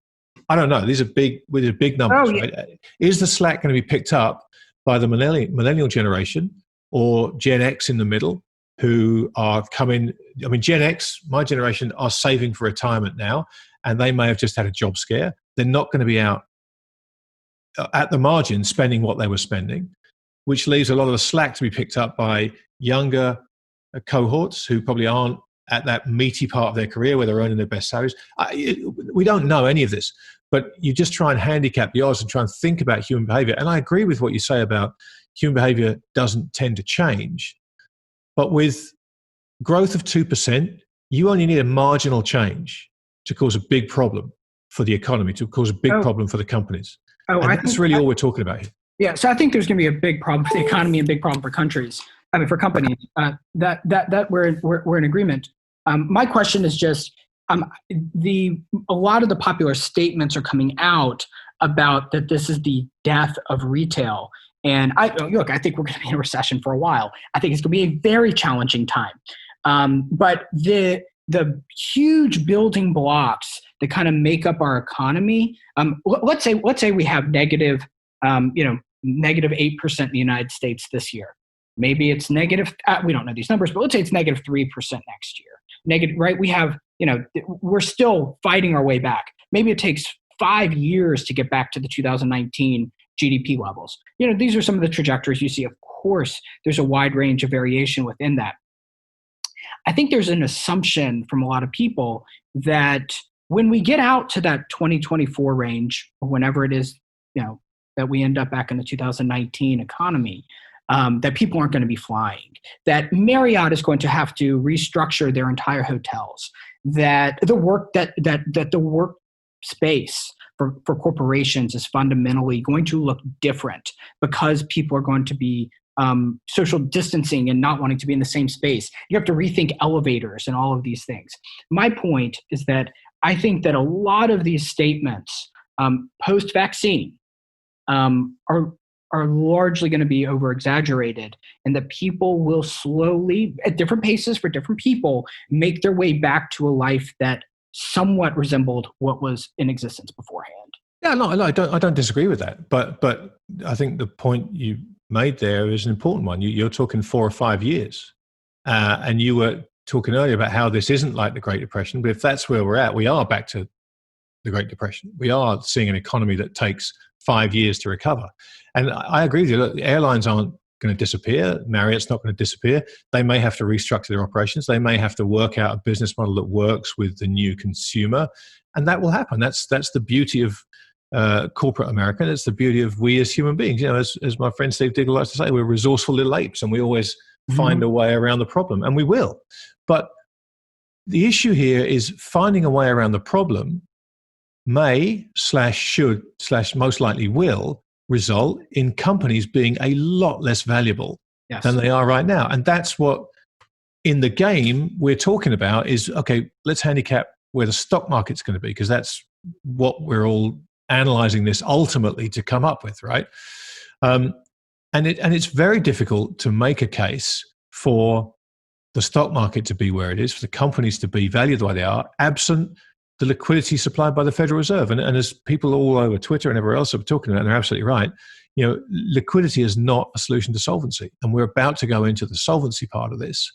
I don't know. These are big numbers, right? Is the slack going to be picked up by the millennial generation or Gen X in the middle who are coming? I mean, Gen X, my generation, are saving for retirement now, and they may have just had a job scare. They're not going to be out at the margin spending what they were spending, which leaves a lot of the slack to be picked up by younger cohorts who probably aren't at that meaty part of their career where they're earning their best salaries. We don't know any of this, but you just try and handicap the odds and try and think about human behavior. And I agree with what you say about human behavior doesn't tend to change. But with growth of 2%, you only need a marginal change to cause a big problem for the economy, to cause a big problem for the companies. And that's really all we're talking about here. Yeah, so I think there's going to be a big problem for the economy and a big problem for countries. I mean, for companies. That we're in agreement. My question is just a lot of the popular statements are coming out about that this is the death of retail. And I think we're going to be in a recession for a while. I think it's going to be a very challenging time. But the huge building blocks that kind of make up our economy. Let's say we have negative -8% in the United States this year. Maybe it's negative. We don't know these numbers, but let's say it's -3% next year. Negative, right? We have, we're still fighting our way back. Maybe it takes 5 years to get back to the 2019 GDP levels. These are some of the trajectories you see. Of course, there's a wide range of variation within that. I think there's an assumption from a lot of people that when we get out to that 2024 range, or whenever it is, that we end up back in the 2019 economy, that people aren't going to be flying, that Marriott is going to have to restructure their entire hotels, that the work space for corporations is fundamentally going to look different because people are going to be social distancing and not wanting to be in the same space. You have to rethink elevators and all of these things. My point is that I think that a lot of these statements post-vaccine are largely going to be over-exaggerated, and that people will slowly, at different paces for different people, make their way back to a life that somewhat resembled what was in existence beforehand. Yeah, no, I don't disagree with that. But I think the point you made there is an important one. You're talking 4 or 5 years. And you were talking earlier about how this isn't like the Great Depression. But if that's where we're at, we are back to the Great Depression. We are seeing an economy that takes 5 years to recover. And I agree with you. Look, the airlines aren't going to disappear. Marriott's not going to disappear. They may have to restructure their operations. They may have to work out a business model that works with the new consumer. And that will happen. That's the beauty of corporate America. It's the beauty of we as human beings. As my friend Steve Diggle likes to say, we're resourceful little apes, and we always find a way around the problem, and we will. But the issue here is finding a way around the problem may/should/ most likely will result in companies being a lot less valuable than they are right now. And that's what, in the game we're talking about is, okay, let's handicap where the stock market's going to be, because that's what we're all analyzing this ultimately to come up with, right? And it's very difficult to make a case for the stock market to be where it is, for the companies to be valued the way they are, absent the liquidity supplied by the Federal Reserve. And as people all over Twitter and everywhere else are talking about, and they're absolutely right, liquidity is not a solution to solvency. And we're about to go into the solvency part of this.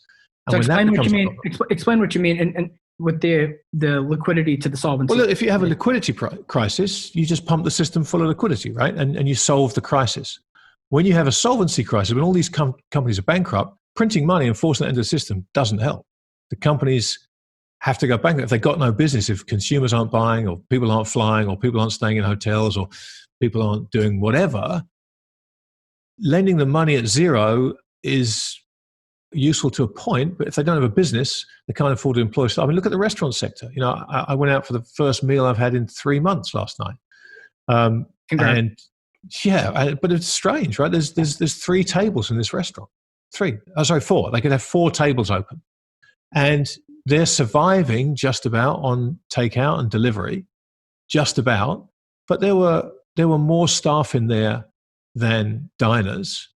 And so explain what you mean. Explain what you mean, and with the liquidity to the solvency. Well, look, if you have a liquidity crisis, you just pump the system full of liquidity, right? And you solve the crisis. When you have a solvency crisis, when all these companies are bankrupt, printing money and forcing it into the system doesn't help. The companies have to go bankrupt. If they've got no business, if consumers aren't buying, or people aren't flying, or people aren't staying in hotels, or people aren't doing whatever, lending them money at zero is useful to a point, but if they don't have a business, they can't afford to employ staff. I mean, look at the restaurant sector. I went out for the first meal I've had in 3 months last night. And yeah, but it's strange, right? There's 3 tables in this restaurant. 4. They could have 4 tables open, and they're surviving just about on takeout and delivery, just about. But there were more staff in there than diners.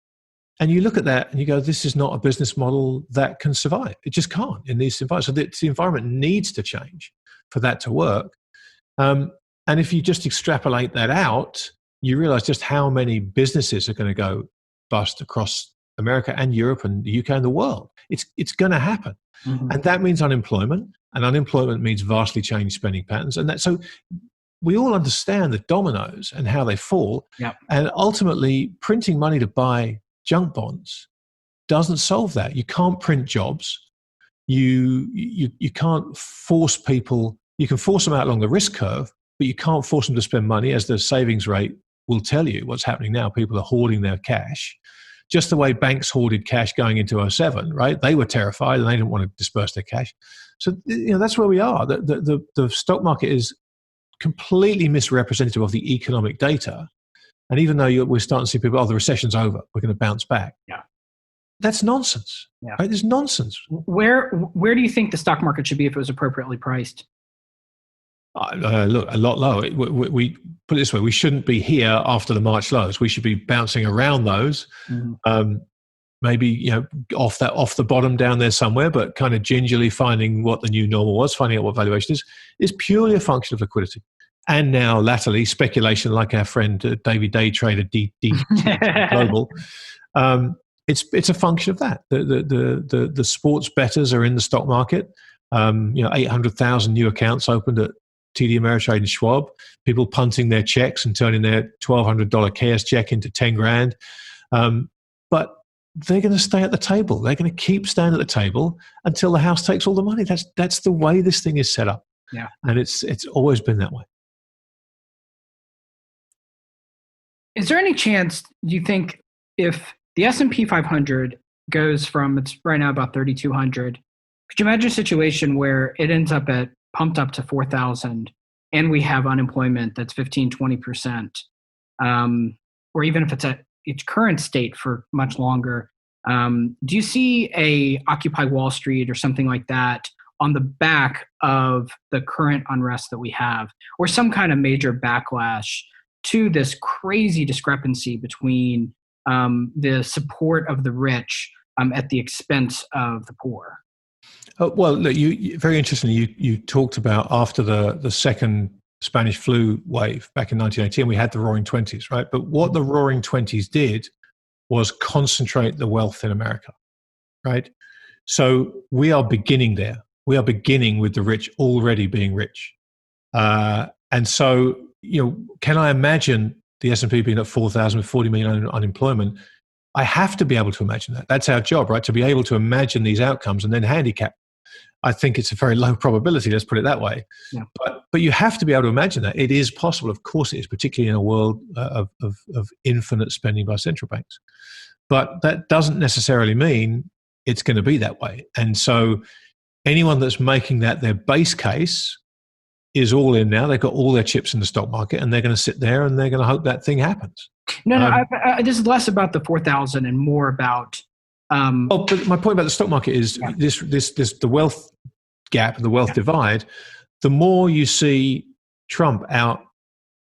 And you look at that and you go, this is not a business model that can survive. It just can't in these environments. So the environment needs to change for that to work. And if you just extrapolate that out, you realize just how many businesses are going to go bust across America and Europe and the UK and the world. It's going to happen. Mm-hmm. And that means unemployment, and unemployment means vastly changed spending patterns. And so we all understand the dominoes and how they fall. Yep. And ultimately, printing money to buy junk bonds doesn't solve that. You can't print jobs. You can't force people. You can force them out along the risk curve, but you can't force them to spend money, as the savings rate will tell you what's happening now. People are hoarding their cash, just the way banks hoarded cash going into 2007, right? They were terrified and they didn't want to disperse their cash. So that's where we are. The stock market is completely misrepresentative of the economic data. And even though we're starting to see people, the recession's over, we're going to bounce back. Yeah, that's nonsense. Yeah, right? It's nonsense. Where do you think the stock market should be if it was appropriately priced? Look, a lot lower. We put it this way: we shouldn't be here after the March lows. We should be bouncing around those. Mm-hmm. Maybe off the bottom down there somewhere, but kind of gingerly finding what the new normal was, finding out what valuation is purely a function of liquidity. and now latterly speculation, like our friend David Day trader Global. It's a function of that. The sports bettors are in the stock market. 800,000 new accounts opened at TD Ameritrade and Schwab. People punting their checks and turning their $1,200 chaos check into 10 grand. But they're going to stay at the table. They're going to keep staying at the table until the house takes all the money. That's the way this thing is set up. Yeah, and it's always been that way. Is there any chance, do you think, if the S&P 500 goes from, it's right now about 3,200, could you imagine a situation where it ends up pumped up to 4,000 and we have unemployment that's 15, 20%, or even if it's at its current state for much longer? Do you see a Occupy Wall Street or something like that on the back of the current unrest that we have, or some kind of major backlash to this crazy discrepancy between the support of the rich at the expense of the poor? Well, look, you very interestingly, you talked about after the second Spanish flu wave back in 1918, we had the Roaring Twenties, right? But what the Roaring Twenties did was concentrate the wealth in America, right? So we are beginning there. We are beginning with the rich already being rich. And so, can I imagine the S&P being at 4,000 with 40 million unemployment? I have to be able to imagine that. That's our job, right? To be able to imagine these outcomes and then handicap. I think it's a very low probability, let's put it that way. Yeah. But you have to be able to imagine that. It is possible. Of course it is, particularly in a world of infinite spending by central banks. But that doesn't necessarily mean it's going to be that way. And so anyone that's making that their base case is all in now. They've got all their chips in the stock market and they're going to sit there and they're going to hope that thing happens. No, this is less about the 4,000 and more about... but my point about the stock market is this the wealth gap, the wealth divide. The more you see Trump out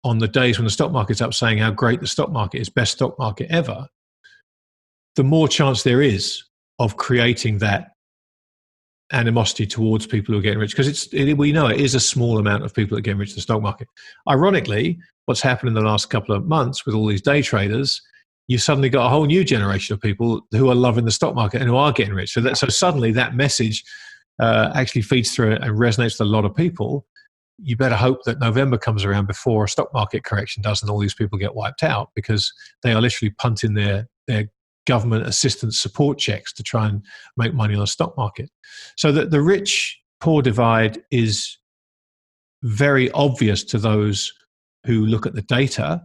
on the days when the stock market's up saying how great the stock market is, best stock market ever, the more chance there is of creating that animosity towards people who are getting rich, because we know it is a small amount of people that get rich in the stock market. Ironically, what's happened in the last couple of months with all these day traders, you've suddenly got a whole new generation of people who are loving the stock market and who are getting rich. So suddenly that message actually feeds through and resonates with a lot of people. You better hope that November comes around before a stock market correction does and all these people get wiped out, because they are literally punting their government assistance support checks to try and make money on the stock market. So that the rich-poor divide is very obvious to those who look at the data,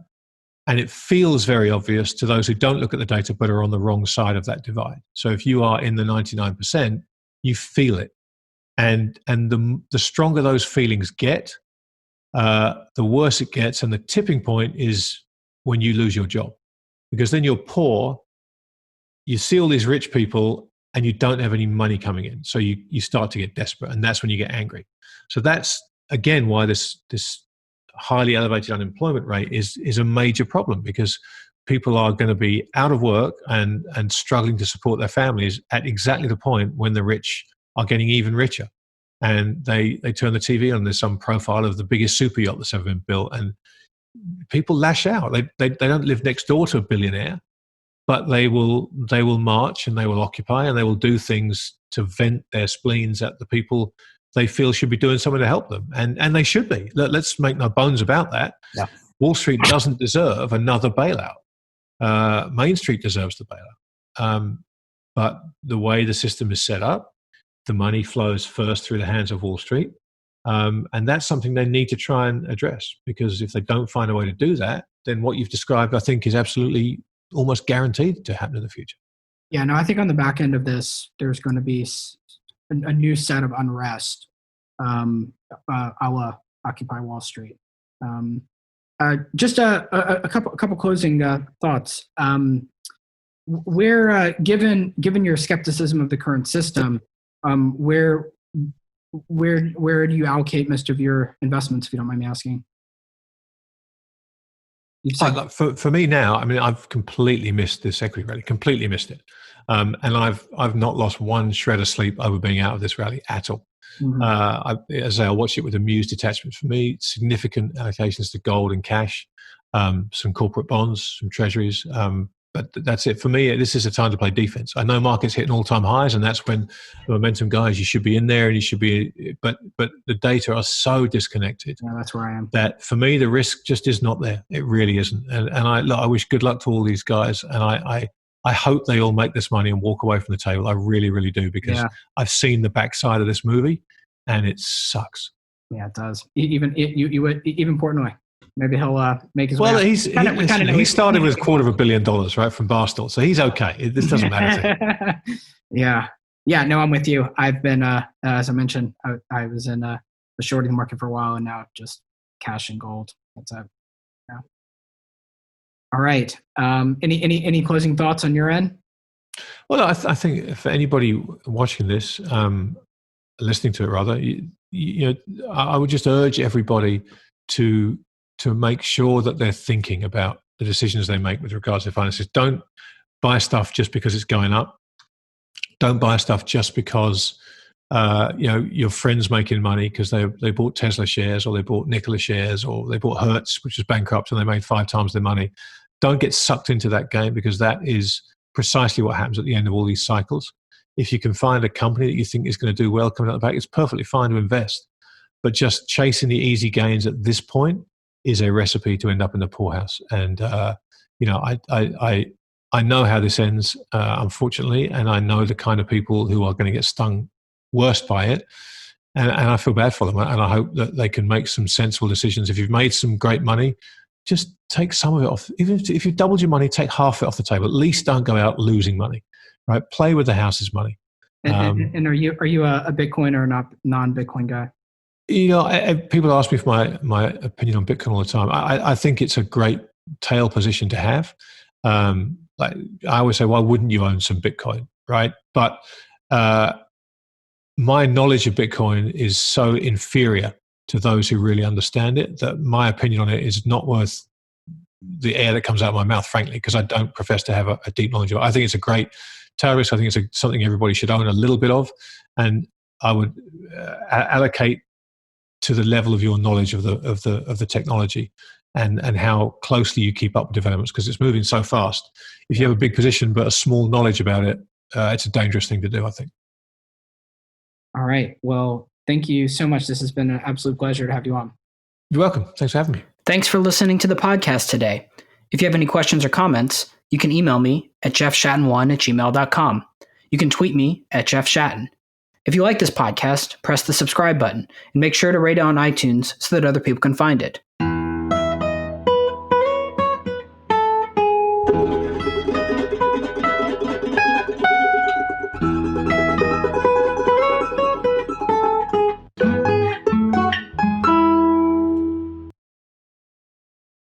and it feels very obvious to those who don't look at the data but are on the wrong side of that divide. So if you are in the 99%, you feel it. And the stronger those feelings get, the worse it gets. And the tipping point is when you lose your job. Because then you're poor, you see all these rich people, and you don't have any money coming in. So you start to get desperate, and that's when you get angry. So that's, again, why this highly elevated unemployment rate is a major problem, because people are going to be out of work and struggling to support their families at exactly the point when the rich are getting even richer. And they turn the TV on, there's some profile of the biggest super yacht that's ever been built, and people lash out. They don't live next door to a billionaire, but they will march and they will occupy and they will do things to vent their spleens at the people they feel should be doing something to help them. And they should be. Let's make no bones about that. Yeah. Wall Street doesn't deserve another bailout. Main Street deserves the bailout. But the way the system is set up, the money flows first through the hands of Wall Street. And that's something they need to try and address, because if they don't find a way to do that, then what you've described, I think, is absolutely almost guaranteed to happen in the future. Yeah, no, I think on the back end of this, there's going to be a new set of unrest, a la Occupy Wall Street. Just a couple closing thoughts. Where, given your skepticism of the current system, where do you allocate most of your investments, if you don't mind me asking? For me now, I mean, I've completely missed this equity rally, completely missed it. And I've not lost one shred of sleep over being out of this rally at all. As I watch it with amused detachment. For me, significant allocations to gold and cash, some corporate bonds, some treasuries. But that's it for me. This is a time to play defense. I know markets hitting all-time highs, and that's when the momentum guys, you should be in there, and you should be. But the data are so disconnected. Yeah, that's where I am. That for me, the risk just is not there. It really isn't. And I wish good luck to all these guys, and I hope they all make this money and walk away from the table. I really, really do, because I've seen the backside of this movie, and it sucks. Yeah, it does. Even Portnoy. Maybe he'll make his way. Well, he started with $250 million, right, from Barstool, so he's okay. This doesn't matter to him. Yeah. No, I'm with you. I've been, as I mentioned, I was in the shorting market for a while, and now just cash and gold. That's it. Yeah. All right. Any closing thoughts on your end? Well, I think for anybody watching this, listening to it rather, I would just urge everybody to make sure that they're thinking about the decisions they make with regards to finances. Don't buy stuff just because it's going up. Don't buy stuff just because your friend's making money because they bought Tesla shares, or they bought Nikola shares, or they bought Hertz, which was bankrupt, and they made 5 times their money. Don't get sucked into that game, because that is precisely what happens at the end of all these cycles. If you can find a company that you think is going to do well coming out the back, it's perfectly fine to invest. But just chasing the easy gains at this point is a recipe to end up in the poorhouse. And I know how this ends, unfortunately, and I know the kind of people who are going to get stung worst by it. And I feel bad for them. And I hope that they can make some sensible decisions. If you've made some great money, just take some of it off. Even if you've doubled your money, take half of it off the table. At least don't go out losing money, right? Play with the house's money. And are you a Bitcoin or not non-Bitcoin guy? People ask me for my opinion on Bitcoin all the time. I think it's a great tail position to have. Like I always say, why wouldn't you own some Bitcoin, right? But my knowledge of Bitcoin is so inferior to those who really understand it that my opinion on it is not worth the air that comes out of my mouth, frankly, because I don't profess to have a deep knowledge of it. I think it's a great tail risk. I think it's something everybody should own a little bit of, and I would allocate to the level of your knowledge of the technology and how closely you keep up with developments, because it's moving so fast. If you have a big position but a small knowledge about it, it's a dangerous thing to do, I think. All right. Well, thank you so much. This has been an absolute pleasure to have you on. You're welcome. Thanks for having me. Thanks for listening to the podcast today. If you have any questions or comments, you can email me at jeffshatten1@gmail.com. You can tweet me at jeffshatten. If you like this podcast, press the subscribe button and make sure to rate it on iTunes so that other people can find it.